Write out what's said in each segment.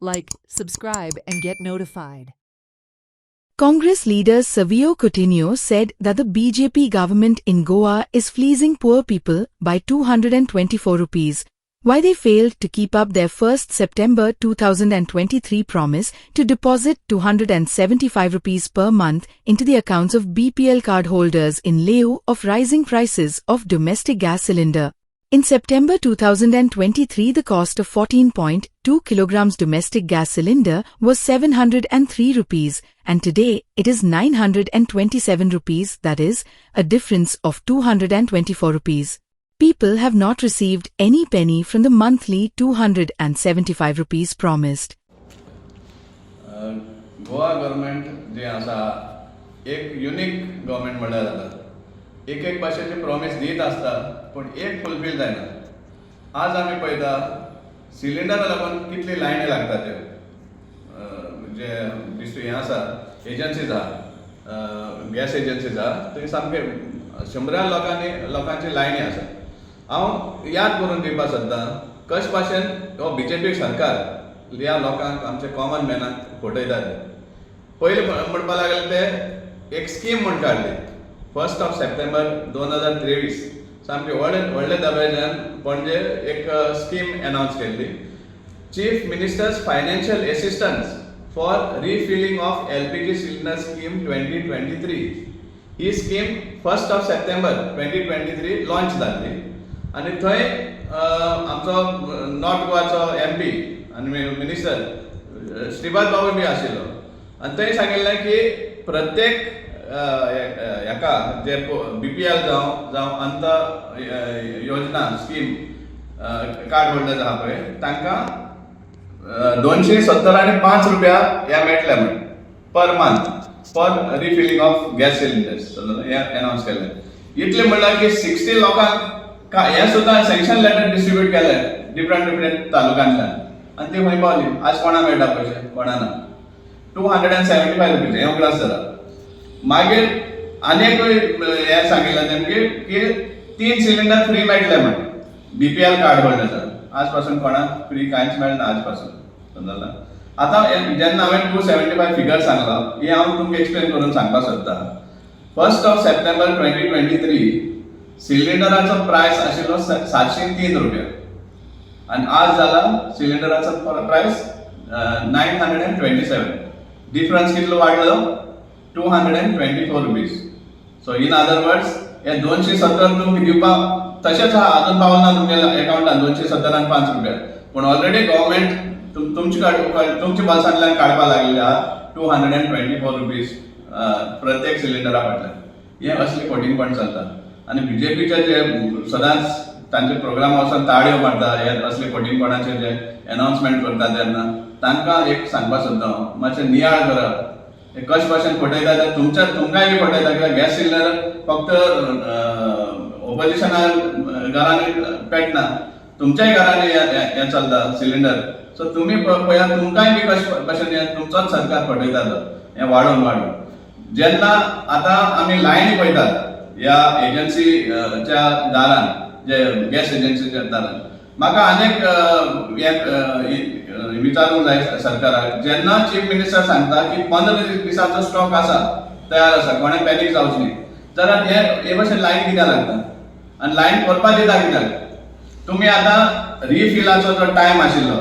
like, subscribe, and get notified. Congress leader Savio Coutinho said that the BJP government in Goa is fleecing poor people by 224 rupees, why they failed to keep up their 1st September 2023 promise to deposit 275 rupees per month into the accounts of BPL cardholders in lieu of rising prices of domestic gas cylinder. In September 2023, the cost of 14.2 kilograms domestic gas cylinder was 703 rupees, and today it is 927 rupees, that is, a difference of 224 rupees. People have not received any penny from the monthly 275 rupees promised. Goa government जे आसा एक unique government म्हणल्यार जाता. एक भाशेची promise दीत आसता पण एक फुलफील जायना. आज आमी पळयता सिलिंडरा लागून कितली लायनी लागता ते जे डिस्ट्रिक्ट हें आसा एजन्सीज आहा गॅस एजन्सीज आहा थंय सामके 100 लोकांची लायनी आसा. हांव याद करून दिवपाक सोदतां कशे भाशेन हो बीजेपी सरकार ह्या लोकांक आमच्या कॉमन मॅनाक फटयता ते. पयलीं म्हणपाक लागले ते एक स्कीम म्हूण काडली 1 सप्टेंबर 2023 सामके व्हडले दबाज्यान पणजे एक स्कीम अनाउन्स केल्ली. Chief ministers financial assistance for refilling of LPG cylinder scheme 2023. ही स्कीम 1 सप्टेंबर 2023 लॉन्च जाल्ली आनी थंय आमचो नॉर्थ गोवाचो MP आनी मिनिस्टर श्रीपाद बाबू बी आशिल्लो आनी थंय सांगिल्लें की प्रत्येक हेका जे BPL जावं अंत योजना स्कीम कार्ड होल्डर्स आहा पळय तांकां 275 रुपया ह्या मेळटले म्हण per month for refilling of gas cylinders हें अनाउन्स केलें. इतलें म्हणल्यार की 60 लोकांक हें सुद्दां सँक्शन लेटर डिस्ट्रिब्यूट केलें डिफरंट तालुक्यांतल्यान आनी ती खंय पावली. आज कोणा मेळटा पयशे कोणाना 275 रुपीज हें उगडास जाता. मागीर आनीकूय हें सांगिल्लें तेमगे की 3 सिलिंडर फ्री मेळटले म्हण BPL कार्ड होल्डर्सांक. आज पासून कोणाक फ्री कांयच मेळना आज पासून समजलें. आतां जेन्ना हांवें 275 फिगर सांगलो ही हांव तुमकां एक्सप्लेन करून सांगपाक सोदतां. 1 सप्टेंबर 2023 सिलिंडराचो प्रायस आशिल्लो 703 रुपया आनी आज जाला सिलिंडराचो प्रायस 927. डिफरन्स कितलो वाडलो 224 rupees. So in other words हे 270 तुमकां दिवपाक तशेंच आहा अजून पावना तुमच्या अकाउंटान 275 रुपया पूण ऑलरेडी गव्हर्नमेंट तुमच्या बॉल्सांतल्यान काडपाक लागलेले आहा 224 रुपीज प्रत्येक सिलिंडरा फाटल्यान. हें असली खोटींपण चलता आनी BJPचे जे सदांच तांचे प्रोग्राम वचून ताळयो मारता हे असले खोटींपणाचे जे अनाउन्समेंट करता तेन्ना तांकां एक सांगपाक सोदता मातशें नियाळ करप. कशे भाशेन फटयता ते तुमकांय बी फटयता कित्याक गॅस सिलिंडर फक्त ऑपोजिशनान घरांनी पेटना तुमच्याय घरांनी हें चलता सिलिंडर. सो तुमी पळयात तुमकांय बी कशे भाशेन तुमचोच सरकार फटयतालो हें वाडोवन. जेन्ना आतां आमी लायनी पळयतात ह्या एजन्सीच्या दारान जे गॅस एजन्सीच्या दारान म्हाका आनीक विचारूंक जाय सरकाराक. जेन्ना चीफ मिनिस्टर सांगता की 15 दिसाचो स्टॉक आसा तयार आसा कोणें पॅनीक जावचें न्ही जाल्यार हे भाशेन लायन कित्याक लागता आनी लायन करपाक दिता कित्याक. तुमी आतां रिफिलाचो जो टायम आशिल्लो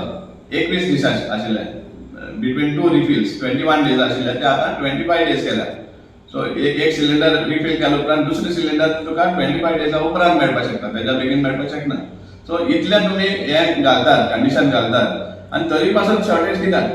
21 दीस आशिल्ले बिटवीन 2 रिफिल्स 21 डेज आशिल्ले ते आतां 25 डेज केल्या. सो एक सिलिंडर रिफील केल्या उपरांत दुसरी सिलिंडर तुका 25 डेजा उपरांत मेळपाक शकता तेज्या बेगीन मेळपाक शकना. सो इतलें तुमी हें घालतात कंडिशन घालतात आनी तरी पासून शॉर्टेज दितात.